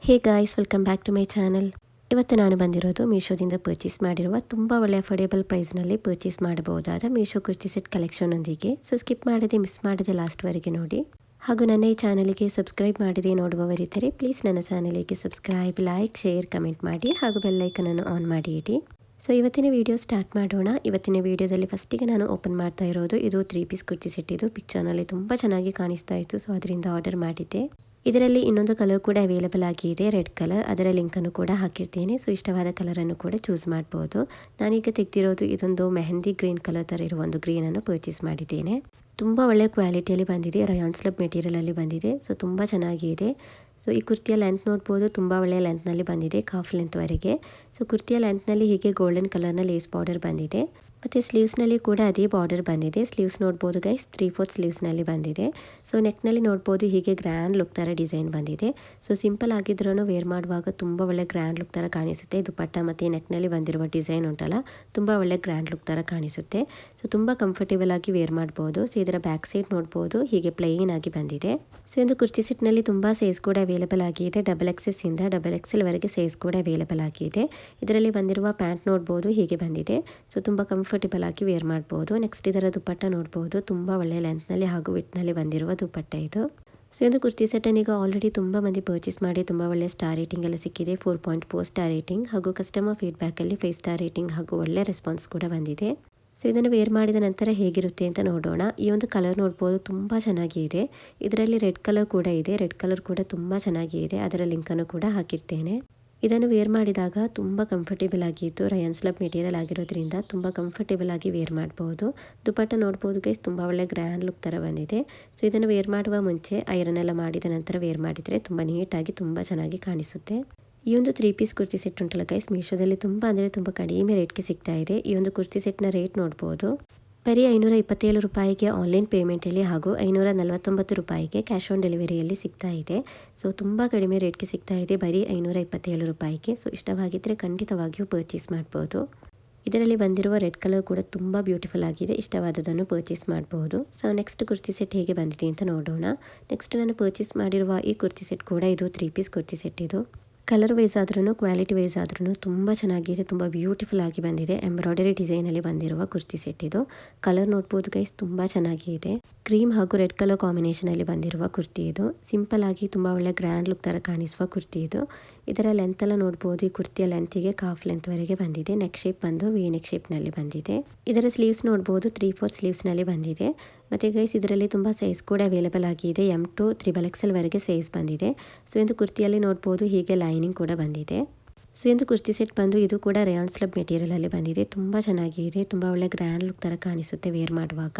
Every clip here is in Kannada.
Hey guys, welcome back to my channel. ಇವತ್ತು ನಾನು ಬಂದಿರೋದು ಮೀಶೋದಿಂದ ಪರ್ಚೇಸ್ ಮಾಡಿರುವ ತುಂಬ ಒಳ್ಳೆ ಅಫೋರ್ಡೆಬಲ್ ಪ್ರೈಸ್ನಲ್ಲಿ ಪರ್ಚೇಸ್ ಮಾಡಬಹುದಾದ ಮೀಶೋ ಕುರ್ತಿ ಸೆಟ್ ಕಲೆಕ್ಷನ್ ಒಂದಿಗೆ. ಸೊ ಸ್ಕಿಪ್ ಮಾಡದೆ ಮಿಸ್ ಮಾಡದೆ ಲಾಸ್ಟ್ವರೆಗೆ ನೋಡಿ. ಹಾಗೂ ನನ್ನ ಈ ಚಾನಲ್ಗೆ ಸಬ್ಸ್ಕ್ರೈಬ್ ಮಾಡದೆ ನೋಡುವವರಿದ್ದರೆ ಪ್ಲೀಸ್ ನನ್ನ ಚಾನಲಿಗೆ ಸಬ್ಸ್ಕ್ರೈಬ್, ಲೈಕ್, ಶೇರ್, ಕಮೆಂಟ್ ಮಾಡಿ ಹಾಗೂ ಬೆಲ್ ಐಕನನ್ನು ಆನ್ ಮಾಡಿ ಇಡಿ. ಸೊ ಇವತ್ತಿನ ವಿಡಿಯೋ ಸ್ಟಾರ್ಟ್ ಮಾಡೋಣ. ಇವತ್ತಿನ ವಿಡಿಯೋದಲ್ಲಿ ಫಸ್ಟಿಗೆ ನಾನು ಓಪನ್ ಮಾಡ್ತಾ ಇರೋದು ಇದು 3 ಪೀಸ್ ಕುರ್ತಿ ಸೆಟ್. ಇದು ಪಿಕ್ಚರ್ನಲ್ಲಿ ತುಂಬ ಚೆನ್ನಾಗಿ ಕಾಣಿಸ್ತಾ ಇತ್ತು, ಸೊ ಅದರಿಂದ ಆರ್ಡರ್ ಮಾಡಿದ್ದೆ. ಇದರಲ್ಲಿ ಇನ್ನೊಂದು ಕಲರ್ ಕೂಡ ಅವೈಲೇಬಲ್ ಆಗಿದೆ, ರೆಡ್ ಕಲರ್. ಅದರ ಲಿಂಕನ್ನು ಕೂಡ ಹಾಕಿರ್ತೇನೆ. ಸೊ ಇಷ್ಟವಾದ ಕಲರನ್ನು ಕೂಡ ಚೂಸ್ ಮಾಡ್ಬೋದು. ನಾನೀಗ ತೆಗೆದಿರೋದು ಇದೊಂದು ಮೆಹಂದಿ ಗ್ರೀನ್ ಕಲರ್ ಥರ ಇರುವ ಒಂದು ಗ್ರೀನನ್ನು ಪರ್ಚೇಸ್ ಮಾಡಿದ್ದೇನೆ. ತುಂಬ ಒಳ್ಳೆಯ ಕ್ವಾಲಿಟಿಯಲ್ಲಿ ಬಂದಿದೆ, ರಯಾನ್ ಸ್ಲಬ್ ಮೆಟೀರಿಯಲಲ್ಲಿ ಬಂದಿದೆ. ಸೊ ತುಂಬ ಚೆನ್ನಾಗಿದೆ. ಸೊ ಈ ಕುರ್ತಿಯ ಲೆಂತ್ ನೋಡ್ಬೋದು, ತುಂಬ ಒಳ್ಳೆಯ ಲೆಂತ್ನಲ್ಲಿ ಬಂದಿದೆ, ಕಾಫ್ ಲೆಂತ್ವರೆಗೆ. ಸೊ ಕುರ್ತಿಯ ಲೆಂತ್ನಲ್ಲಿ ಹೀಗೆ ಗೋಲ್ಡನ್ ಕಲರ್ನ ಲೇಸ್ ಬಾರ್ಡರ್ ಬಂದಿದೆ. ಮತ್ತು ಸ್ಲೀವ್ಸ್ನಲ್ಲಿ ಕೂಡ ಅದೇ ಬಾರ್ಡರ್ ಬಂದಿದೆ. ಸ್ಲೀವ್ಸ್ ನೋಡ್ಬೋದು ಗೈಸ್, 3/4 ಸ್ಲೀವ್ಸ್ನಲ್ಲಿ ಬಂದಿದೆ. ಸೊ ನೆಕ್ನಲ್ಲಿ ನೋಡ್ಬೋದು ಹೀಗೆ ಗ್ರ್ಯಾಂಡ್ ಲುಕ್ ಥರ ಡಿಸೈನ್ ಬಂದಿದೆ. ಸೊ ಸಿಂಪಲ್ ಆಗಿದ್ರೂ ವೇರ್ ಮಾಡುವಾಗ ತುಂಬ ಒಳ್ಳೆ ಗ್ರ್ಯಾಂಡ್ ಲುಕ್ ಥರ ಕಾಣಿಸುತ್ತೆ. ದುಪಟ್ಟ ಮತ್ತು ನೆಕ್ನಲ್ಲಿ ಬಂದಿರುವ ಡಿಸೈನ್ ಉಂಟಲ್ಲ, ತುಂಬ ಒಳ್ಳೆ ಗ್ರ್ಯಾಂಡ್ ಲುಕ್ ಥರ ಕಾಣಿಸುತ್ತೆ. ಸೊ ತುಂಬ ಕಂಫರ್ಟೇಬಲ್ ಆಗಿ ವೇರ್ ಮಾಡ್ಬೋದು. ಸೊ ಇದರ ಬ್ಯಾಕ್ ಸೈಡ್ ನೋಡ್ಬೋದು ಹೀಗೆ ಪ್ಲೈನ್ ಆಗಿ ಬಂದಿದೆ. ಸೊ ಒಂದು ಕುರ್ತಿ ಸೆಟ್ನಲ್ಲಿ ತುಂಬ ಸೈಜ್ ಕೂಡ ಅವೈಲೇಬಲ್ ಆಗಿದೆ. XXS ಇಂದ XXL ವರೆಗೆ ಸೈಜ್ ಕೂಡ ಅವೈಲೇಬಲ್ ಆಗಿದೆ. ಇದರಲ್ಲಿ ಬಂದಿರುವ ಪ್ಯಾಂಟ್ ನೋಡ್ಬೋದು ಹೀಗೆ ಬಂದಿದೆ. ಸೊ ತುಂಬ ಕಂಫರ್ಟೇಬಲ್ ಆಗಿ ವೇರ್ ಮಾಡ್ಬೋದು. ನೆಕ್ಸ್ಟ್ ಇದರ ದುಪಟ್ಟ ನೋಡ್ಬೋದು, ತುಂಬ ಒಳ್ಳೆ ಲೆಂತ್ನಲ್ಲಿ ಹಾಗೂ ವಿಟ್ನಲ್ಲಿ ಬಂದಿರುವ ದುಪಟ್ಟ ಇದು. ಸೊ ಒಂದು ಕುರ್ತಿ ಸೆಟ್ಟನ್ನು ಈಗ ಆಲ್ರೆಡಿ ತುಂಬ ಮಂದಿ ಪರ್ಚೇಸ್ ಮಾಡಿ ತುಂಬ ಒಳ್ಳೆ ಸ್ಟಾರ್ ರೇಟಿಂಗ್ ಎಲ್ಲ ಸಿಕ್ಕಿದೆ. 4.4 ಸ್ಟಾರ್ ರೇಟಿಂಗ್ ಹಾಗೂ ಕಸ್ಟಮರ್ ಫೀಡ್ಬ್ಯಾಕಲ್ಲಿ 5 ಸ್ಟಾರ್ ರೇಟಿಂಗ್ ಹಾಗೂ ಒಳ್ಳೆ ರೆಸ್ಪಾನ್ಸ್ ಕೂಡ ಬಂದಿದೆ. ಸೊ ಇದನ್ನು ವೇರ್ ಮಾಡಿದ ನಂತರ ಹೇಗಿರುತ್ತೆ ಅಂತ ನೋಡೋಣ. ಈ ಒಂದು ಕಲರ್ ನೋಡ್ಬೋದು, ತುಂಬ ಚೆನ್ನಾಗಿ ಇದೆ. ಇದರಲ್ಲಿ ರೆಡ್ ಕಲರ್ ಕೂಡ ಇದೆ, ರೆಡ್ ಕಲರ್ ಕೂಡ ತುಂಬ ಚೆನ್ನಾಗಿ ಇದೆ. ಅದರ ಲಿಂಕನ್ನು ಕೂಡ ಹಾಕಿರ್ತೇನೆ. ಇದನ್ನು ವೇರ್ ಮಾಡಿದಾಗ ತುಂಬ ಕಂಫರ್ಟೇಬಲ್ ಆಗಿತ್ತು. ರಯಾನ್ ಸ್ಲಬ್ ಮೆಟೀರಿಯಲ್ ಆಗಿರೋದ್ರಿಂದ ತುಂಬ ಕಂಫರ್ಟೇಬಲ್ ಆಗಿ ವೇರ್ ಮಾಡ್ಬೋದು. ದುಪಟ್ಟ ನೋಡ್ಬೋದು ಗೈಸ್, ತುಂಬ ಒಳ್ಳೆ ಗ್ರ್ಯಾಂಡ್ ಲುಕ್ ಥರ ಬಂದಿದೆ. ಸೊ ಇದನ್ನು ವೇರ್ ಮಾಡುವ ಮುಂಚೆ ಐರನ್ ಎಲ್ಲ ಮಾಡಿದ ನಂತರ ವೇರ್ ಮಾಡಿದರೆ ತುಂಬ ನೀಟಾಗಿ ತುಂಬ ಚೆನ್ನಾಗಿ ಕಾಣಿಸುತ್ತೆ. ಈ ಒಂದು 3 ಪೀಸ್ ಕುರ್ತಿ ಸೆಟ್ ಉಂಟಲ್ಲ ಗೈಸ್, ಮೀಶೋದಲ್ಲಿ ತುಂಬ ಅಂದರೆ ತುಂಬ ಕಡಿಮೆ ರೇಟ್ಗೆ ಸಿಗ್ತಾ ಇದೆ. ಈ ಒಂದು ಕುರ್ತಿ ಸೆಟ್ನ ರೇಟ್ ನೋಡ್ಬೋದು, ಬರೀ 527 ರೂಪಾಯಿಗೆ ಆನ್ಲೈನ್ ಪೇಮೆಂಟಲ್ಲಿ ಹಾಗೂ 549 ರೂಪಾಯಿಗೆ ಕ್ಯಾಶ್ ಆನ್ ಡೆಲಿವರಿಯಲ್ಲಿ ಸಿಗ್ತಾ ಇದೆ. ಸೊ ತುಂಬ ಕಡಿಮೆ ರೇಟ್ಗೆ ಸಿಗ್ತಾ ಇದೆ, ಬರೀ 527 ರೂಪಾಯಿಗೆ. ಸೊ ಇಷ್ಟವಾಗಿದ್ದರೆ ಖಂಡಿತವಾಗಿಯೂ ಪರ್ಚೇಸ್ ಮಾಡ್ಬೋದು. ಇದರಲ್ಲಿ ಬಂದಿರುವ ರೆಡ್ ಕಲರ್ ಕೂಡ ತುಂಬ ಬ್ಯೂಟಿಫುಲ್ ಆಗಿದೆ, ಇಷ್ಟವಾದದನ್ನು ಪರ್ಚೇಸ್ ಮಾಡಬಹುದು. ಸೊ ನೆಕ್ಸ್ಟ್ ಕುರ್ತಿ ಸೆಟ್ ಹೇಗೆ ಬಂದಿದೆ ಅಂತ ನೋಡೋಣ. ನೆಕ್ಸ್ಟ್ ನಾನು ಪರ್ಚೇಸ್ ಮಾಡಿರುವ ಈ ಕುರ್ತಿ ಸೆಟ್ ಕೂಡ ಇದು 3 ಪೀಸ್ ಕುರ್ತಿ ಸೆಟ್. ಇದು ಕಲರ್ ವೈಸ್ ಆದ್ರೂ ಕ್ವಾಲಿಟಿ ವೈಸ್ ಆದ್ರೂ ತುಂಬ ಚೆನ್ನಾಗಿದೆ, ತುಂಬ ಬ್ಯೂಟಿಫುಲ್ ಆಗಿ ಬಂದಿದೆ. ಎಂಬ್ರಾಯ್ಡರಿ ಡಿಸೈನಲ್ಲಿ ಬಂದಿರುವ ಕುರ್ತಿ ಸೆಟ್ ಇದು. ಕಲರ್ ನೋಡ್ಬೋದು ಗೈಸ್, ತುಂಬ ಚೆನ್ನಾಗಿದೆ. ಕ್ರೀಮ್ ಹಾಗೂ ರೆಡ್ ಕಲರ್ ಕಾಂಬಿನೇಷನಲ್ಲಿ ಬಂದಿರುವ ಕುರ್ತಿ ಇದು. ಸಿಂಪಲ್ ಆಗಿ ತುಂಬ ಒಳ್ಳೆ ಗ್ರ್ಯಾಂಡ್ ಲುಕ್ ಥರ ಕಾಣಿಸುವ ಕುರ್ತಿ ಇದು. ಇದರ ಲೆಂತ್ ಎಲ್ಲ ನೋಡ್ಬೋದು, ಈ ಕುರ್ತಿಯ ಲೆಂತಿಗೆ ಕಾಫ್ ಲೆಂತ್ವರೆಗೆ ಬಂದಿದೆ. ನೆಕ್ ಶೇಪ್ ಬಂದು ವಿ ನೆಕ್ ಶೇಪ್ನಲ್ಲಿ ಬಂದಿದೆ. ಇದರ ಸ್ಲೀವ್ಸ್ ನೋಡ್ಬೋದು 3/4 ಸ್ಲೀವ್ಸ್ನಲ್ಲಿ ಬಂದಿದೆ. ಮತ್ತು ಗೈಸ್ ಇದರಲ್ಲಿ ತುಂಬ ಸೈಜ್ ಕೂಡ ಅವೈಲೇಬಲ್ ಆಗಿದೆ. M to XXL ವರೆಗೆ ಸೈಜ್ ಬಂದಿದೆ. ಸೊ ಒಂದು ಕುರ್ತಿಯಲ್ಲಿ ನೋಡ್ಬೋದು ಹೀಗೆ ಲೈನಿಂಗ್ ಕೂಡ ಬಂದಿದೆ. ಸೊ ಒಂದು ಕುರ್ತಿ ಸೆಟ್ ಬಂದು ಇದು ಕೂಡ ರಯಾನ್ ಸ್ಲಬ್ ಮೆಟೀರಿಯಲಲ್ಲಿ ಬಂದಿದೆ. ತುಂಬ ಚೆನ್ನಾಗಿದೆ, ತುಂಬ ಒಳ್ಳೆ ಗ್ರ್ಯಾಂಡ್ ಲುಕ್ ಥರ ಕಾಣಿಸುತ್ತೆ ವೇರ್ ಮಾಡುವಾಗ.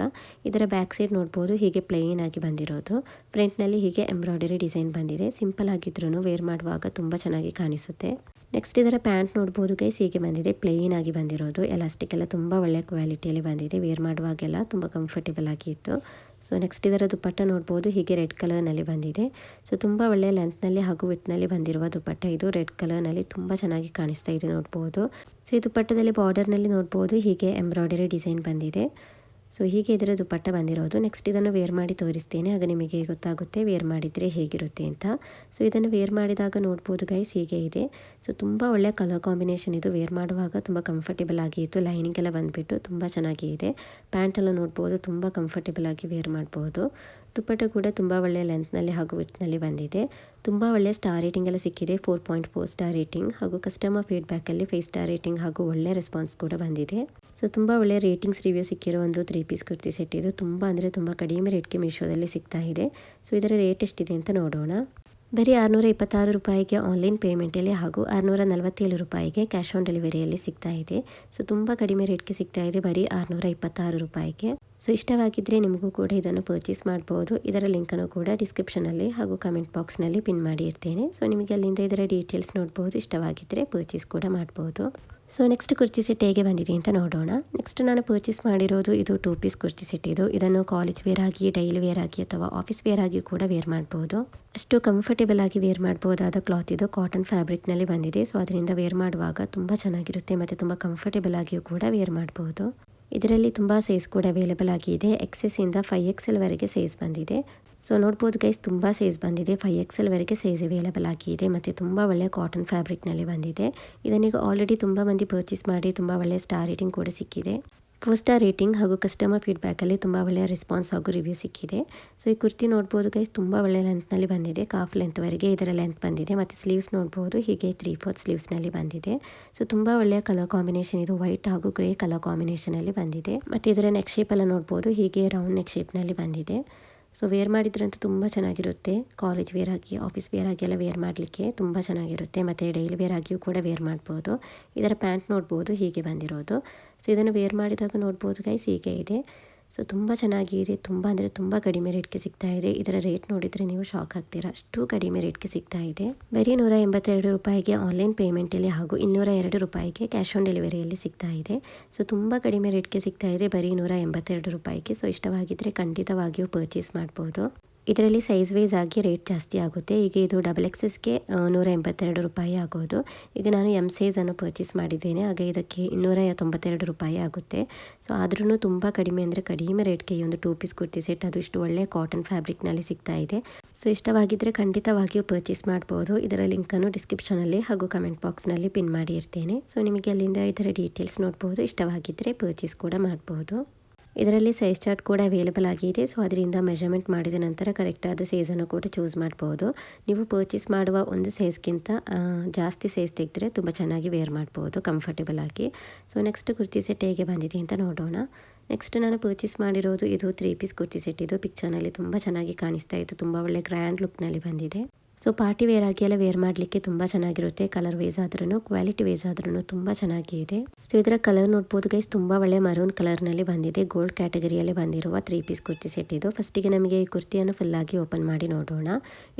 ಇದರ ಬ್ಯಾಕ್ ಸೈಡ್ ನೋಡ್ಬೋದು ಹೀಗೆ ಪ್ಲೈನ್ ಆಗಿ ಬಂದಿರೋದು. ಫ್ರಂಟ್ನಲ್ಲಿ ಹೀಗೆ ಎಂಬ್ರಾಯ್ಡರಿ ಡಿಸೈನ್ ಬಂದಿದೆ. ಸಿಂಪಲ್ ಆಗಿದ್ರೂ ವೇರ್ ಮಾಡುವಾಗ ತುಂಬ ಚೆನ್ನಾಗಿ ಕಾಣಿಸುತ್ತೆ. ನೆಕ್ಸ್ಟ್ ಇದರ ಪ್ಯಾಂಟ್ ನೋಡ್ಬೋದು ಗೈಸ್, ಹೀಗೆ ಬಂದಿದೆ, ಪ್ಲೈನ್ ಆಗಿ ಬಂದಿರೋದು. ಎಲಾಸ್ಟಿಕ್ ಎಲ್ಲ ತುಂಬ ಒಳ್ಳೆ ಕ್ವಾಲಿಟಿಯಲ್ಲಿ ಬಂದಿದೆ, ವೇರ್ ಮಾಡುವಾಗೆಲ್ಲ ತುಂಬ ಕಂಫರ್ಟೇಬಲ್ ಆಗಿತ್ತು. ಸೊ ನೆಕ್ಸ್ಟ್ ಇದರ ದುಪಟ್ಟ ನೋಡ್ಬೋದು ಹೀಗೆ ರೆಡ್ ಕಲರ್ನಲ್ಲಿ ಬಂದಿದೆ. ಸೊ ತುಂಬ ಒಳ್ಳೆಯ ಲೆಂತ್ನಲ್ಲಿ ಹಾಗೂ ವಿಟ್ನಲ್ಲಿ ಬಂದಿರುವ ದುಪಟ್ಟ ಇದು. ರೆಡ್ ಕಲರ್ನಲ್ಲಿ ತುಂಬ ಚೆನ್ನಾಗಿ ಕಾಣಿಸ್ತಾ ಇದೆ ನೋಡ್ಬೋದು. ಸೊ ಈ ದುಪಟ್ಟದಲ್ಲಿ ಬಾರ್ಡರ್ನಲ್ಲಿ ನೋಡ್ಬೋದು ಹೀಗೆ ಎಂಬ್ರಾಯ್ಡರಿ ಡಿಸೈನ್ ಬಂದಿದೆ. ಸೊ ಹೀಗೆ ಇದರ ದುಪಟ್ಟ ಬಂದಿರೋದು. ನೆಕ್ಸ್ಟ್ ಇದನ್ನು ವೇರ್ ಮಾಡಿ ತೋರಿಸ್ತೇನೆ, ಆಗ ನಿಮಗೆ ಗೊತ್ತಾಗುತ್ತೆ ವೇರ್ ಮಾಡಿದರೆ ಹೇಗಿರುತ್ತೆ ಅಂತ. ಸೊ ಇದನ್ನು ವೇರ್ ಮಾಡಿದಾಗ ನೋಡ್ಬೋದು ಗೈಸ್ ಹೀಗೆ ಇದೆ. ಸೊ ತುಂಬ ಒಳ್ಳೆ ಕಲರ್ ಕಾಂಬಿನೇಷನ್ ಇದು. ವೇರ್ ಮಾಡುವಾಗ ತುಂಬ ಕಂಫರ್ಟೇಬಲ್ ಆಗಿ ಇತ್ತು. ಲೈನಿಂಗ್ ಎಲ್ಲ ಬಂದುಬಿಟ್ಟು ತುಂಬ ಚೆನ್ನಾಗಿ ಇದೆ. ಪ್ಯಾಂಟೆಲ್ಲ ನೋಡ್ಬೋದು, ತುಂಬ ಕಂಫರ್ಟೇಬಲ್ ಆಗಿ ವೇರ್ ಮಾಡ್ಬೋದು. ದುಪಟ್ಟ ಕೂಡ ತುಂಬ ಒಳ್ಳೆಯ ಲೆಂತ್ನಲ್ಲಿ ಹಾಗೂ ವಿಟ್ನಲ್ಲಿ ಬಂದಿದೆ. ತುಂಬ ಒಳ್ಳೆಯ ಸ್ಟಾರ್ ರೇಟಿಂಗ್ ಎಲ್ಲ ಸಿಕ್ಕಿದೆ, 4.4 ಸ್ಟಾರ್ ರೇಟಿಂಗ್ ಹಾಗೂ ಕಸ್ಟಮರ್ ಫೀಡ್ಬ್ಯಾಕಲ್ಲಿ 5 ಸ್ಟಾರ್ ರೇಟಿಂಗ್ ಹಾಗೂ ಒಳ್ಳೆ ರೆಸ್ಪಾನ್ಸ್ ಕೂಡ ಬಂದಿದೆ. ಸೊ ತುಂಬ ಒಳ್ಳೆಯ ರೇಟಿಂಗ್ಸ್ ರಿವ್ಯೂ ಸಿಕ್ಕಿರೋ ಒಂದು 3 ಪೀಸ್ ಕುರ್ತಿ ಸೆಟ್ ಇದು. ತುಂಬ ಅಂದರೆ ತುಂಬ ಕಡಿಮೆ ರೇಟ್ಗೆ ಮೀಶೋದಲ್ಲಿ ಸಿಗ್ತಾ ಇದೆ. ಸೊ ಇದರ ರೇಟ್ ಎಷ್ಟಿದೆ ಅಂತ ನೋಡೋಣ. ಬರೀ 626 ರೂಪಾಯಿಗೆ ಆನ್ಲೈನ್ ಪೇಮೆಂಟಲ್ಲಿ ಹಾಗೂ 647 ರೂಪಾಯಿಗೆ ಕ್ಯಾಶ್ ಆನ್ ಡೆಲಿವರಿಯಲ್ಲಿ ಸಿಗ್ತಾ ಇದೆ. ಸೊ ತುಂಬ ಕಡಿಮೆ ರೇಟ್ಗೆ ಸಿಗ್ತಾ ಇದೆ, ಬರೀ 626 ರೂಪಾಯಿಗೆ. ಸೊ ಇಷ್ಟವಾಗಿದ್ದರೆ ನಿಮಗೂ ಕೂಡ ಇದನ್ನು ಪರ್ಚೇಸ್ ಮಾಡ್ಬೋದು. ಇದರ ಲಿಂಕನ್ನು ಕೂಡ ಡಿಸ್ಕ್ರಿಪ್ಷನಲ್ಲಿ ಹಾಗೂ ಕಮೆಂಟ್ ಬಾಕ್ಸ್ನಲ್ಲಿ ಪಿನ್ ಮಾಡಿ ಇರ್ತೇನೆ. ಸೊ ನಿಮಗೆ ಅಲ್ಲಿಂದ ಇದರ ಡೀಟೇಲ್ಸ್ ನೋಡ್ಬೋದು, ಇಷ್ಟವಾಗಿದ್ದರೆ ಪರ್ಚೇಸ್ ಕೂಡ ಮಾಡ್ಬೋದು. ಸೊ ನೆಕ್ಸ್ಟ್ ಕುರ್ತಿ ಸೆಟ್ ಹೇಗೆ ಬಂದಿದೆ ಅಂತ ನೋಡೋಣ. ನೆಕ್ಸ್ಟ್ ನಾನು ಪರ್ಚೇಸ್ ಮಾಡಿರೋದು ಇದು 2 ಪೀಸ್ ಕುರ್ತಿ ಸೆಟ್ ಇದು. ಇದನ್ನು ಕಾಲೇಜ್ ವೇರ್ ಆಗಿ, ಡೈಲಿ ವೇರ್ ಆಗಿ ಅಥವಾ ಆಫೀಸ್ ವೇರ್ ಆಗಿ ಕೂಡ ವೇರ್ ಮಾಡ್ಬೋದು. ಅಷ್ಟು ಕಂಫರ್ಟೇಬಲ್ ಆಗಿ ವೇರ್ ಮಾಡ್ಬೋದಾದ ಕ್ಲಾತ್ ಇದು. ಕಾಟನ್ ಫ್ಯಾಬ್ರಿಕ್ನಲ್ಲಿ ಬಂದಿದೆ. ಸೊ ಅದರಿಂದ ವೇರ್ ಮಾಡುವಾಗ ತುಂಬ ಚೆನ್ನಾಗಿರುತ್ತೆ ಮತ್ತು ತುಂಬ ಕಂಫರ್ಟೇಬಲ್ ಆಗಿಯೂ ಕೂಡ ವೇರ್ ಮಾಡ್ಬೋದು. ಇದರಲ್ಲಿ ತುಂಬ ಸೈಜ್ ಕೂಡ ಅವೈಲೇಬಲ್ ಆಗಿದೆ. XS ಇಂದ 5XL ವರೆಗೆ ಸೈಜ್ ಬಂದಿದೆ. ಸೊ ನೋಡ್ಬೋದು ಗೈಸ್ ತುಂಬ ಸೈಜ್ ಬಂದಿದೆ, 5XL ವರೆಗೆ ಸೈಜ್ ಅವೈಲೇಬಲ್ ಆಗಿದೆ ಮತ್ತು ತುಂಬ ಒಳ್ಳೆಯ ಕಾಟನ್ ಫ್ಯಾಬ್ರಿಕ್ನಲ್ಲಿ ಬಂದಿದೆ. ಇದನ್ನೀಗ ಆಲ್ರೆಡಿ ತುಂಬ ಮಂದಿ ಪರ್ಚೇಸ್ ಮಾಡಿ ತುಂಬ ಒಳ್ಳೆಯ ಸ್ಟಾರ್ ರೇಟಿಂಗ್ ಕೂಡ ಸಿಕ್ಕಿದೆ. 4 ಸ್ಟಾರ್ ರೇಟಿಂಗ್ ಹಾಗೂ ಕಸ್ಟಮರ್ ಫೀಡ್ಬ್ಯಾಕಲ್ಲಿ ತುಂಬ ಒಳ್ಳೆಯ ರೆಸ್ಪಾನ್ಸ್ ಹಾಗೂ ರಿವ್ಯೂ ಸಿಕ್ಕಿದೆ. ಸೊ ಈ ಕುರ್ತಿ ನೋಡ್ಬೋದು ಗೈಸ್ ತುಂಬ ಒಳ್ಳೆಯ ಲೆಂತ್ನಲ್ಲಿ ಬಂದಿದೆ, ಕಾಫ್ ಲೆಂತ್ವರೆಗೆ ಇದರ ಲೆಂತ್ ಬಂದಿದೆ ಮತ್ತು ಸ್ಲೀವ್ಸ್ ನೋಡ್ಬೋದು ಹೀಗೆ 3/4 ಸ್ಲೀವ್ಸ್ನಲ್ಲಿ ಬಂದಿದೆ. ಸೊ ತುಂಬ ಒಳ್ಳೆಯ ಕಲರ್ ಕಾಂಬಿನೇಷನ್, ಇದು ವೈಟ್ ಹಾಗೂ ಗ್ರೇ ಕಲರ್ ಕಾಂಬಿನೇಷನಲ್ಲಿ ಬಂದಿದೆ ಮತ್ತು ಇದರ ನೆಕ್ ಶೇಪ್ ಎಲ್ಲ ನೋಡ್ಬೋದು ಹೀಗೆ ರೌಂಡ್ ನೆಕ್ ಶೇಪ್ನಲ್ಲಿ ಬಂದಿದೆ. ಸೊ ವೇರ್ ಮಾಡಿದ್ರಂತೂ ತುಂಬ ಚೆನ್ನಾಗಿರುತ್ತೆ, ಕಾಲೇಜ್ ವೇರ್ ಆಗಿ ಆಫೀಸ್ ವೇರ್ ಆಗಿ ಎಲ್ಲ ವೇರ್ ಮಾಡಲಿಕ್ಕೆ ತುಂಬ ಚೆನ್ನಾಗಿರುತ್ತೆ ಮತ್ತು ಡೈಲಿ ವೇರ್ ಆಗಿಯೂ ಕೂಡ ವೇರ್ ಮಾಡ್ಬೋದು. ಇದರ ಪ್ಯಾಂಟ್ ನೋಡ್ಬೋದು ಹೀಗೆ ಬಂದಿರೋದು. ಸೊ ಇದನ್ನು ವೇರ್ ಮಾಡಿದಾಗ ನೋಡ್ಬೋದು ಗೈಸ್ ಹೀಗೆ ಇದೆ. ಸೊ ತುಂಬ ಚೆನ್ನಾಗಿದೆ, ತುಂಬ ಅಂದರೆ ತುಂಬ ಕಡಿಮೆ ರೇಟ್ಗೆ ಸಿಗ್ತಾ ಇದೆ. ಇದರ ರೇಟ್ ನೋಡಿದರೆ ನೀವು ಶಾಕ್ ಆಗ್ತೀರಾ, ಅಷ್ಟು ಕಡಿಮೆ ರೇಟ್ಗೆ ಸಿಗ್ತಾ ಇದೆ. ಬರೀ 182 ರೂಪಾಯಿಗೆ ಆನ್ಲೈನ್ ಪೇಮೆಂಟಲ್ಲಿ ಹಾಗೂ 202 ರೂಪಾಯಿಗೆ ಕ್ಯಾಶ್ ಆನ್ ಡೆಲಿವರಿಯಲ್ಲಿ ಸಿಗ್ತಾ ಇದೆ. ಸೊ ತುಂಬ ಕಡಿಮೆ ರೇಟ್ಗೆ ಸಿಗ್ತಾ ಇದೆ ಬರೀ 182 ರೂಪಾಯಿಗೆ. ಸೊ ಇಷ್ಟವಾಗಿದ್ದರೆ ಖಂಡಿತವಾಗಿಯೂ ಪರ್ಚೇಸ್ ಮಾಡ್ಬೋದು. ಇದರಲ್ಲಿ ಸೈಜ್ ವೈಸ್ ಆಗಿ ರೇಟ್ ಜಾಸ್ತಿ ಆಗುತ್ತೆ. ಈಗ ಇದು XXSಗೆ 182 ರೂಪಾಯಿ ಆಗೋದು. ಈಗ ನಾನು ಎಮ್ ಸೈಜನ್ನು ಪರ್ಚೇಸ್ ಮಾಡಿದ್ದೇನೆ, ಹಾಗೆ ಇದಕ್ಕೆ 292 ರೂಪಾಯಿ ಆಗುತ್ತೆ. ಸೊ ಆದ್ರೂ ತುಂಬ ಕಡಿಮೆ ಅಂದರೆ ಕಡಿಮೆ ರೇಟ್ಗೆ ಈ ಒಂದು 2 ಪೀಸ್ ಕುರ್ತಿ ಸೆಟ್, ಅದು ಇಷ್ಟು ಒಳ್ಳೆಯ ಕಾಟನ್ ಫ್ಯಾಬ್ರಿಕ್ನಲ್ಲಿ ಸಿಗ್ತಾ ಇದೆ. ಸೊ ಇಷ್ಟವಾಗಿದ್ದರೆ ಖಂಡಿತವಾಗಿಯೂ ಪರ್ಚೇಸ್ ಮಾಡ್ಬೋದು. ಇದರ ಲಿಂಕನ್ನು ಡಿಸ್ಕ್ರಿಪ್ಷನಲ್ಲಿ ಹಾಗೂ ಕಮೆಂಟ್ ಬಾಕ್ಸ್ನಲ್ಲಿ ಪಿನ್ ಮಾಡಿ ಇರ್ತೇನೆ. ಸೊ ನಿಮಗೆ ಅಲ್ಲಿಂದ ಇದರ ಡೀಟೇಲ್ಸ್ ನೋಡ್ಬೋದು, ಇಷ್ಟವಾಗಿದ್ದರೆ ಪರ್ಚೇಸ್ ಕೂಡ ಮಾಡ್ಬೋದು. ಇದರಲ್ಲಿ ಸೈಜ್ ಚಾರ್ಟ್ ಕೂಡ ಅವೈಲೇಬಲ್ ಆಗಿದೆ. ಸೊ ಅದರಿಂದ ಮೆಜರ್ಮೆಂಟ್ ಮಾಡಿದ ನಂತರ ಕರೆಕ್ಟಾದ ಸೈಜನ್ನು ಕೂಡ ಚೂಸ್ ಮಾಡ್ಬೋದು. ನೀವು ಪರ್ಚೇಸ್ ಮಾಡುವ ಒಂದು ಸೈಜ್ಗಿಂತ ಜಾಸ್ತಿ ಸೈಜ್ ತೆಗೆದ್ರೆ ತುಂಬ ಚೆನ್ನಾಗಿ ವೇರ್ ಮಾಡ್ಬೋದು ಕಂಫರ್ಟೇಬಲ್ ಆಗಿ. ಸೊ ನೆಕ್ಸ್ಟ್ ಕುರ್ತಿ ಸೆಟ್ ಹೇಗೆ ಬಂದಿದೆ ಅಂತ ನೋಡೋಣ. ನೆಕ್ಸ್ಟ್ ನಾನು ಪರ್ಚೇಸ್ ಮಾಡಿರೋದು ಇದು 3 ಪೀಸ್ ಕುರ್ತಿ ಸೆಟ್. ಇದು ಪಿಕ್ಚರ್ನಲ್ಲಿ ತುಂಬ ಚೆನ್ನಾಗಿ ಕಾಣಿಸ್ತಾ ಇತ್ತು, ತುಂಬ ಒಳ್ಳೆ ಗ್ರ್ಯಾಂಡ್ ಲುಕ್ನಲ್ಲಿ ಬಂದಿದೆ. ಸೊ ಪಾರ್ಟಿ ವೇರ್ ಆಗಿ ಎಲ್ಲ ವೇರ್ ಮಾಡಲಿಕ್ಕೆ ತುಂಬ ಚೆನ್ನಾಗಿರುತ್ತೆ. ಕಲರ್ ವೈಸ್ ಆದ್ರೂ ಕ್ವಾಲಿಟಿ ವೈಸ್ ಆದ್ರೂ ತುಂಬ ಚೆನ್ನಾಗಿದೆ. ಸೊ ಇದರ ಕಲರ್ ನೋಡ್ಬೋದು ಗೈಸ್, ತುಂಬ ಒಳ್ಳೆ ಮರೂನ್ ಕಲರ್ನಲ್ಲಿ ಬಂದಿದೆ. ಗೋಲ್ಡ್ ಕ್ಯಾಟಗರಿಯಲ್ಲಿ ಬಂದಿರುವ 3 ಪೀಸ್ ಕುರ್ತಿ ಸೆಟ್ ಇದು. ಫಸ್ಟಿಗೆ ನಮಗೆ ಈ ಕುರ್ತಿಯನ್ನು ಫುಲ್ಲಾಗಿ ಓಪನ್ ಮಾಡಿ ನೋಡೋಣ.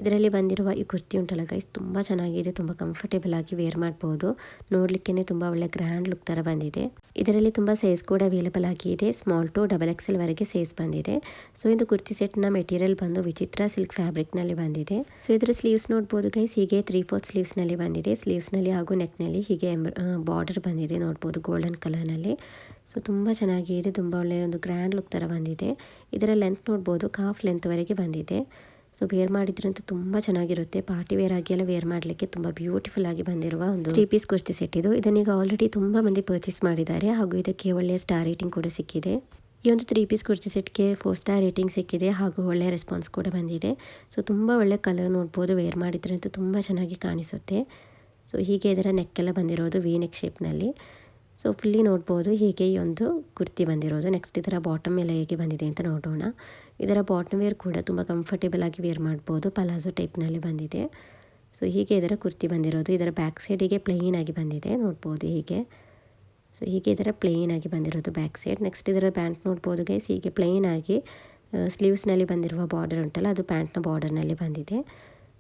ಇದರಲ್ಲಿ ಬಂದಿರುವ ಈ ಕುರ್ತಿ ಉಂಟಲ್ಲ ಗೈಸ್, ತುಂಬ ಚೆನ್ನಾಗಿದೆ, ತುಂಬ ಕಂಫರ್ಟೇಬಲ್ ಆಗಿ ವೇರ್ ಮಾಡ್ಬೋದು. ನೋಡಲಿಕ್ಕೆ ತುಂಬ ಒಳ್ಳೆ ಗ್ರ್ಯಾಂಡ್ ಲುಕ್ ಥರ ಬಂದಿದೆ. ಇದರಲ್ಲಿ ತುಂಬ ಸೈಜ್ ಕೂಡ ಅವೈಲೇಬಲ್ ಆಗಿದೆ, ಸ್ಮಾಲ್ ಟು XXL ವರೆಗೆ ಸೈಜ್ ಬಂದಿದೆ. ಸೊ ಇದು ಕುರ್ತಿ ಸೆಟ್ನ ಮೆಟೀರಿಯಲ್ ಬಂದು ವಿಚಿತ್ರ ಸಿಲ್ಕ್ ಫ್ಯಾಬ್ರಿಕ್ನಲ್ಲಿ ಬಂದಿದೆ. ಸೊ ಇದರ ಸ್ಲೀವ್ಸ್ ನೋಡ್ಬೋದು ಗೈಸ್, ಹೀಗೆ 3/4 ಸ್ಲೀವ್ಸ್ನಲ್ಲಿ ಬಂದಿದೆ. ಸ್ಲೀವ್ಸ್ನಲ್ಲಿ ಹಾಗೂ ನೆಕ್ನಲ್ಲಿ ಹೀಗೆ ಬಾರ್ಡರ್ ಬಂದಿದೆ ನೋಡ್ಬೋದು ಗೋಲ್ಡನ್ ಕಲರ್ನಲ್ಲಿ. ಸೊ ತುಂಬ ಚೆನ್ನಾಗಿದೆ, ತುಂಬ ಒಳ್ಳೆಯ ಒಂದು ಗ್ರ್ಯಾಂಡ್ ಲುಕ್ ಥರ ಬಂದಿದೆ. ಇದರ ಲೆಂತ್ ನೋಡ್ಬೋದು ಕಾಫ್ ಲೆಂತ್ವರೆಗೆ ಬಂದಿದೆ. ಸೊ ವೇರ್ ಮಾಡಿದ್ರಂತೂ ತುಂಬ ಚೆನ್ನಾಗಿರುತ್ತೆ, ಪಾರ್ಟಿ ವೇರ್ ಆಗಿ ಎಲ್ಲ ವೇರ್ ಮಾಡಲಿಕ್ಕೆ ತುಂಬ ಬ್ಯೂಟಿಫುಲ್ ಆಗಿ ಬಂದಿರುವ ಒಂದು 3 ಪೀಸ್ ಕುರ್ತಿ ಸೆಟ್ ಇದು. ಇದನ್ನೀಗ ಆಲ್ರೆಡಿ ತುಂಬ ಮಂದಿ ಪರ್ಚೇಸ್ ಮಾಡಿದ್ದಾರೆ ಹಾಗೂ ಇದಕ್ಕೆ ಒಳ್ಳೆಯ ಸ್ಟಾರ್ ರೇಟಿಂಗ್ ಕೂಡ ಸಿಕ್ಕಿದೆ. ಈ ಒಂದು 3 ಪೀಸ್ ಕುರ್ತಿ ಸೆಟ್ಗೆ 4 ಸ್ಟಾರ್ ರೇಟಿಂಗ್ ಸಿಕ್ಕಿದೆ ಹಾಗೂ ಒಳ್ಳೆಯ ರೆಸ್ಪಾನ್ಸ್ ಕೂಡ ಬಂದಿದೆ. ಸೊ ತುಂಬ ಒಳ್ಳೆ ಕಲರ್ ನೋಡ್ಬೋದು, ವೇರ್ ಮಾಡಿದ್ರಂತೂ ತುಂಬ ಚೆನ್ನಾಗಿ ಕಾಣಿಸುತ್ತೆ. ಸೊ ಹೀಗೆ ಇದರ ನೆಕ್ಕೆಲ್ಲ ಬಂದಿರೋದು ವಿ ನೆಕ್ ಶೇಪ್ನಲ್ಲಿ. ಸೊ ಫುಲ್ಲಿ ನೋಡ್ಬೋದು ಹೀಗೆ ಈ ಒಂದು ಕುರ್ತಿ ಬಂದಿರೋದು. ನೆಕ್ಸ್ಟ್ ಇದರ ಬಾಟಮ್ ಎಲ್ಲ ಹೇಗೆ ಬಂದಿದೆ ಅಂತ ನೋಡೋಣ. ಇದರ ಬಾಟಮ್ ವೇರ್ ಕೂಡ ತುಂಬ ಕಂಫರ್ಟೇಬಲ್ ಆಗಿ ವೇರ್ ಮಾಡ್ಬೋದು, ಪಲಾಜೋ ಟೈಪ್ನಲ್ಲಿ ಬಂದಿದೆ. ಸೊ ಹೀಗೆ ಇದರ ಕುರ್ತಿ ಬಂದಿರೋದು. ಇದರ ಬ್ಯಾಕ್ ಸೈಡಿಗೆ ಪ್ಲೇನ್ ಆಗಿ ಬಂದಿದೆ ನೋಡ್ಬೋದು ಹೀಗೆ. ಸೊ ಹೀಗೆ ಇದರ ಪ್ಲೇನ್ ಆಗಿ ಬಂದಿರೋದು ಬ್ಯಾಕ್ ಸೈಡ್. ನೆಕ್ಸ್ಟ್ ಇದರ ಪ್ಯಾಂಟ್ ನೋಡ್ಬೋದು ಗೈಸ್, ಹೀಗೆ ಪ್ಲೇನ್ ಆಗಿ ಸ್ಲೀವ್ಸ್ನಲ್ಲಿ ಬಂದಿರುವ ಬಾರ್ಡರ್ ಉಂಟಲ್ಲ, ಅದು ಪ್ಯಾಂಟ್ನ ಬಾರ್ಡರ್ನಲ್ಲಿ ಬಂದಿದೆ.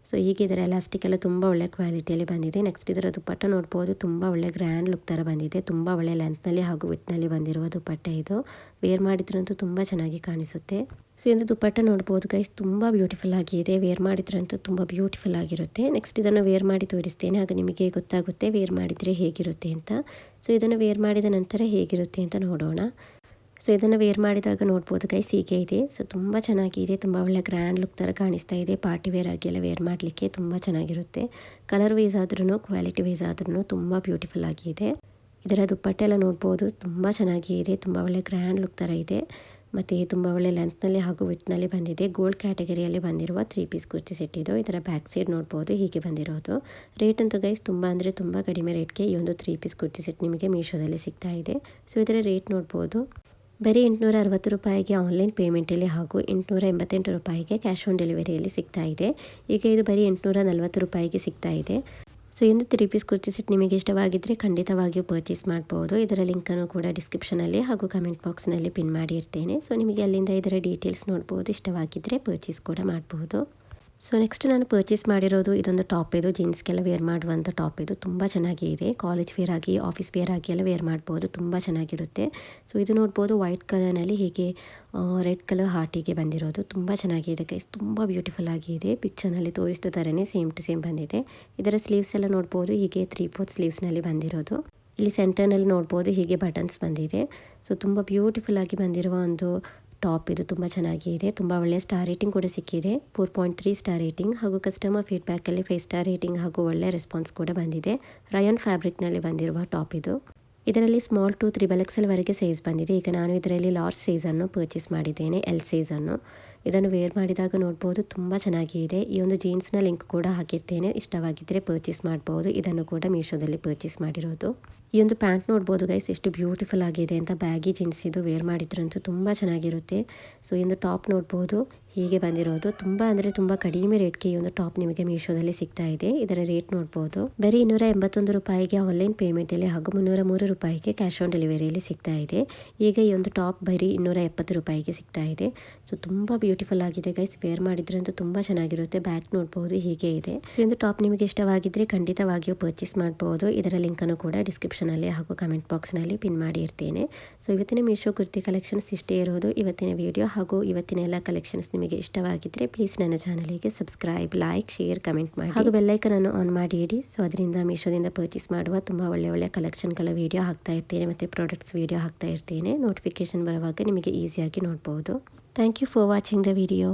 ಸೊ ಹೀಗೆ ಇದರ ಎಲಾಸ್ಟಿಕ್ ಎಲ್ಲ ತುಂಬ ಒಳ್ಳೆ ಕ್ವಾಲಿಟಿಯಲ್ಲಿ ಬಂದಿದೆ. ನೆಕ್ಸ್ಟ್ ಇದರ ದುಪ್ಪಟ್ಟ ನೋಡ್ಬೋದು, ತುಂಬ ಒಳ್ಳೆ ಗ್ರ್ಯಾಂಡ್ ಲುಕ್ ಥರ ಬಂದಿದೆ. ತುಂಬ ಒಳ್ಳೆ ಲೆಂತ್ನಲ್ಲಿ ಹಾಗೂ ವಿಟ್ನಲ್ಲಿ ಬಂದಿರುವ ದುಪ್ಪಟ್ಟ ಇದು. ವೇರ್ ಮಾಡಿದ್ರಂತೂ ತುಂಬ ಚೆನ್ನಾಗಿ ಕಾಣಿಸುತ್ತೆ. ಸೊ ಇದು ದುಪ್ಪಟ್ಟ ನೋಡ್ಬೋದು ಗೈಸ್, ತುಂಬ ಬ್ಯೂಟಿಫುಲ್ ಆಗಿದೆ. ವೇರ್ ಮಾಡಿದ್ರಂತೂ ತುಂಬ ಬ್ಯೂಟಿಫುಲ್ ಆಗಿರುತ್ತೆ. ನೆಕ್ಸ್ಟ್ ಇದನ್ನು ವೇರ್ ಮಾಡಿ ತೋರಿಸ್ತೇನೆ, ಆಗ ನಿಮಗೆ ಗೊತ್ತಾಗುತ್ತೆ ವೇರ್ ಮಾಡಿದರೆ ಹೇಗಿರುತ್ತೆ ಅಂತ. ಸೊ ಇದನ್ನು ವೇರ್ ಮಾಡಿದ ನಂತರ ಹೇಗಿರುತ್ತೆ ಅಂತ ನೋಡೋಣ. ಸೊ ಇದನ್ನು ವೇರ್ ಮಾಡಿದಾಗ ನೋಡ್ಬೋದು ಗೈಸ್ ಹೀಗೆ ಇದೆ. ಸೊ ತುಂಬ ಚೆನ್ನಾಗಿದೆ, ತುಂಬ ಒಳ್ಳೆ ಗ್ರ್ಯಾಂಡ್ ಲುಕ್ ಥರ ಕಾಣಿಸ್ತಾ ಇದೆ. ಪಾರ್ಟಿ ವೇರ್ ಆಗಿ ಎಲ್ಲ ವೇರ್ ಮಾಡಲಿಕ್ಕೆ ತುಂಬ ಚೆನ್ನಾಗಿರುತ್ತೆ. ಕಲರ್ ವೈಸ್ ಆದ್ರೂ ಕ್ವಾಲಿಟಿ ವೈಸ್ ಆದ್ರೂ ತುಂಬ ಬ್ಯೂಟಿಫುಲ್ ಆಗಿದೆ. ಇದರ ದುಪ್ಪಟ್ಟೆ ಎಲ್ಲ ನೋಡ್ಬೋದು, ತುಂಬ ಚೆನ್ನಾಗಿದೆ, ತುಂಬ ಒಳ್ಳೆ ಗ್ರ್ಯಾಂಡ್ ಲುಕ್ ಥರ ಇದೆ. ಮತ್ತು ತುಂಬ ಒಳ್ಳೆ ಲೆಂತ್ನಲ್ಲಿ ಹಾಗೂ ವಿಟ್ನಲ್ಲಿ ಬಂದಿದೆ. ಗೋಲ್ಡ್ ಕ್ಯಾಟಗರಿಯಲ್ಲಿ ಬಂದಿರುವ 3 ಪೀಸ್ ಕುರ್ತಿ ಸೆಟ್ ಇದು. ಇದರ ಬ್ಯಾಕ್ ಸೈಡ್ ನೋಡ್ಬೋದು ಹೀಗೆ ಬಂದಿರೋದು. ರೇಟ್ ಅಂತೂ ಗೈಸ್ ತುಂಬ ಅಂದರೆ ತುಂಬ ಕಡಿಮೆ ರೇಟ್ಗೆ ಈ ಒಂದು 3 ಪೀಸ್ ಕುರ್ತಿ ಸೆಟ್ ನಿಮಗೆ ಮೀಶೋದಲ್ಲಿ ಸಿಗ್ತಾ ಇದೆ. ಸೊ ಇದರ ರೇಟ್ ನೋಡ್ಬೋದು, ಬರೀ 860 ರೂಪಾಯಿಗೆ ಆನ್ಲೈನ್ ಪೇಮೆಂಟಲ್ಲಿ ಹಾಗೂ 888 ರೂಪಾಯಿಗೆ ಕ್ಯಾಶ್ ಆನ್ ಡೆಲಿವರಿಯಲ್ಲಿ ಸಿಗ್ತಾ ಇದೆ. ಈಗ ಇದು ಬರೀ 840 ರೂಪಾಯಿಗೆ ಸಿಗ್ತಾ ಇದೆ. ಸೊ ಇಂದು 3 ಪೀಸ್ ಕುರ್ತಿ ಸೆಟ್ ನಿಮಗೆ ಇಷ್ಟವಾಗಿದ್ದರೆ ಖಂಡಿತವಾಗಿಯೂ ಪರ್ಚೇಸ್ ಮಾಡ್ಬೋದು. ಇದರ ಲಿಂಕನ್ನು ಕೂಡ ಡಿಸ್ಕ್ರಿಪ್ಷನಲ್ಲಿ ಹಾಗೂ ಕಮೆಂಟ್ ಬಾಕ್ಸ್ನಲ್ಲಿ ಪಿನ್ ಮಾಡಿ ಇರ್ತೇನೆ. ಸೊ ನಿಮಗೆ ಅಲ್ಲಿಂದ ಇದರ ಡೀಟೇಲ್ಸ್ ನೋಡ್ಬೋದು, ಇಷ್ಟವಾಗಿದ್ದರೆ ಪರ್ಚೇಸ್ ಕೂಡ ಮಾಡ್ಬೋದು. ಸೊ ನೆಕ್ಸ್ಟ್ ನಾನು ಪರ್ಚೇಸ್ ಮಾಡಿರೋದು ಇದೊಂದು ಟಾಪ್. ಇದು ಜೀನ್ಸ್ಗೆಲ್ಲ ವೇರ್ ಮಾಡುವಂಥ ಟಾಪ್. ಇದು ತುಂಬ ಚೆನ್ನಾಗಿದೆ, ಕಾಲೇಜ್ ವೇರ್ ಆಗಿ ಆಫೀಸ್ ವೇರ್ ಆಗಿ ಎಲ್ಲ ವೇರ್ ಮಾಡ್ಬೋದು, ತುಂಬ ಚೆನ್ನಾಗಿರುತ್ತೆ. ಸೊ ಇದು ನೋಡ್ಬೋದು ವೈಟ್ ಕಲರ್ನಲ್ಲಿ ಹೀಗೆ ರೆಡ್ ಕಲರ್ ಹಾರ್ಟಿಗೆ ಬಂದಿರೋದು. ತುಂಬ ಚೆನ್ನಾಗಿದೆ ಗೈಸ್, ತುಂಬ ಬ್ಯೂಟಿಫುಲ್ ಆಗಿದೆ. ಪಿಕ್ಚರ್ನಲ್ಲಿ ತೋರಿಸಿದ ಥರನೇ ಸೇಮ್ ಟು ಸೇಮ್ ಬಂದಿದೆ. ಇದರ ಸ್ಲೀವ್ಸ್ ಎಲ್ಲ ನೋಡ್ಬೋದು ಹೀಗೆ 3/4 ಸ್ಲೀವ್ಸ್ನಲ್ಲಿ ಬಂದಿರೋದು. ಇಲ್ಲಿ ಸೆಂಟರ್ನಲ್ಲಿ ನೋಡ್ಬೋದು ಹೀಗೆ ಬಟನ್ಸ್ ಬಂದಿದೆ. ಸೊ ತುಂಬ ಬ್ಯೂಟಿಫುಲ್ ಆಗಿ ಬಂದಿರುವ ಒಂದು ಟಾಪ್ ಇದು ತುಂಬ ಚೆನ್ನಾಗಿ ಇದೆ. ತುಂಬ ಒಳ್ಳೆಯ ಸ್ಟಾರ್ ರೇಟಿಂಗ್ ಕೂಡ ಸಿಕ್ಕಿದೆ. 4.3 ಸ್ಟಾರ್ ರೇಟಿಂಗ್ ಹಾಗೂ ಕಸ್ಟಮರ್ ಫೀಡ್ಬ್ಯಾಕಲ್ಲಿ 5 ಸ್ಟಾರ್ ರೇಟಿಂಗ್ ಹಾಗೂ ಒಳ್ಳೆ ರೆಸ್ಪಾನ್ಸ್ ಕೂಡ ಬಂದಿದೆ. ರಯಾನ್ ಫ್ಯಾಬ್ರಿಕ್ನಲ್ಲಿ ಬಂದಿರುವ ಟಾಪ್ ಇದು. ಇದರಲ್ಲಿ ಸ್ಮಾಲ್ ಟು 3XL ವರೆಗೆ ಸೈಜ್ ಬಂದಿದೆ. ಈಗ ನಾನು ಇದರಲ್ಲಿ ಲಾರ್ಜ್ ಸೈಜನ್ನು ಪರ್ಚೇಸ್ ಮಾಡಿದ್ದೇನೆ, ಎಲ್ ಸೈಜನ್ನು. ಇದನ್ನು ವೇರ್ ಮಾಡಿದಾಗ ನೋಡ್ಬೋದು ತುಂಬ ಚೆನ್ನಾಗಿ ಇದೆ. ಈ ಒಂದು ಜೀನ್ಸ್ನ ಲಿಂಕ್ ಕೂಡ ಹಾಕಿರ್ತೇನೆ, ಇಷ್ಟವಾಗಿದ್ದರೆ ಪರ್ಚೇಸ್ ಮಾಡ್ಬೋದು. ಇದನ್ನು ಕೂಡ ಮೀಶೋದಲ್ಲಿ ಪರ್ಚೇಸ್ ಮಾಡಿರೋದು. ಈ ಒಂದು ಪ್ಯಾಂಟ್ ನೋಡ್ಬೋದು ಗೈಸ್ ಎಷ್ಟು ಬ್ಯೂಟಿಫುಲ್ ಆಗಿದೆ ಅಂತ. ಬ್ಯಾಗಿ ಜೀನ್ಸ್ ಇದು, ವೇರ್ ಮಾಡಿದ್ರಂತೂ ತುಂಬ ಚೆನ್ನಾಗಿರುತ್ತೆ. ಸೊ ಈ ಒಂದು ಟಾಪ್ ನೋಡ್ಬೋದು ಹೀಗೆ ಬಂದಿರೋದು. ತುಂಬ ಅಂದರೆ ತುಂಬ ಕಡಿಮೆ ರೇಟ್ಗೆ ಈ ಒಂದು ಟಾಪ್ ನಿಮಗೆ ಮೀಶೋದಲ್ಲಿ ಸಿಗ್ತಾ ಇದೆ. ಇದರ ರೇಟ್ ನೋಡ್ಬೋದು ಬರೀ 281 ರೂಪಾಯಿಗೆ ಆನ್ಲೈನ್ ಪೇಮೆಂಟಲ್ಲಿ ಹಾಗೂ 303 ರೂಪಾಯಿಗೆ ಕ್ಯಾಶ್ ಆನ್ ಡೆಲಿವರಿಯಲ್ಲಿ ಸಿಗ್ತಾ ಇದೆ. ಈಗ ಈ ಒಂದು ಟಾಪ್ ಬರೀ 270 ರೂಪಾಯಿಗೆ ಸಿಗ್ತಾ ಇದೆ. ಸೊ ತುಂಬ ಬ್ಯೂಟಿಫುಲ್ ಆಗಿದೆ ಗೈಸ್, ವೇರ್ ಮಾಡಿದ್ರಂತೂ ತುಂಬ ಚೆನ್ನಾಗಿರುತ್ತೆ. ಬ್ಯಾಕ್ ನೋಡ್ಬೋದು ಹೀಗೆ ಇದೆ. ಸೊ ಈ ಒಂದು ಟಾಪ್ ನಿಮಗೆ ಇಷ್ಟವಾಗಿದ್ದರೆ ಖಂಡಿತವಾಗಿಯೂ ಪರ್ಚೇಸ್ ಮಾಡ್ಬೋದು. ಇದರ ಲಿಂಕನ್ನು ಕೂಡ ಡಿಸ್ಕ್ರಿಪ್ಷನಲ್ಲಿ ಹಾಗೂ ಕಮೆಂಟ್ ಬಾಕ್ಸ್ನಲ್ಲಿ ಪಿನ್ ಮಾಡಿ ಇರ್ತೇನೆ. ಸೊ ಇವತ್ತಿನ ಮೀಶೋ ಕುರ್ತಿ ಕಲೆಕ್ಷನ್ಸ್ ಇಷ್ಟೇ ಇರೋದು ಇವತ್ತಿನ ವಿಡಿಯೋ. ಹಾಗೂ ಇವತ್ತಿನ ಎಲ್ಲ ಕಲೆಕ್ಷನ್ಸ್ ನಿಮಗೆ ಇಷ್ಟವಾಗಿದ್ದರೆ ಪ್ಲೀಸ್ ನನ್ನ ಚಾನಲಿಗೆ ಸಬ್ಸ್ಕ್ರೈಬ್, ಲೈಕ್, ಶೇರ್, ಕಮೆಂಟ್ ಮಾಡಿ ಹಾಗೂ ಬೆಲ್ಲೈಕನನ್ನು ಆನ್ ಮಾಡಿ ಇಡಿ. ಸೊ ಅದರಿಂದ ಮೀಶೋದಿಂದ ಪರ್ಚೇಸ್ ಮಾಡುವ ತುಂಬ ಒಳ್ಳೆ ಕಲೆಕ್ಷನ್ಗಳ ವಿಡಿಯೋ ಹಾಕ್ತಾ ಇರ್ತೇನೆ ಮತ್ತು ಪ್ರಾಡಕ್ಟ್ಸ್ ವಿಡಿಯೋ ಹಾಕ್ತಾ ಇರ್ತೇನೆ. ನೋಟಿಫಿಕೇಶನ್ ಬರುವಾಗ ನಿಮಗೆ ಈಸಿಯಾಗಿ ನೋಡ್ಬೋದು. Thank you for watching the video.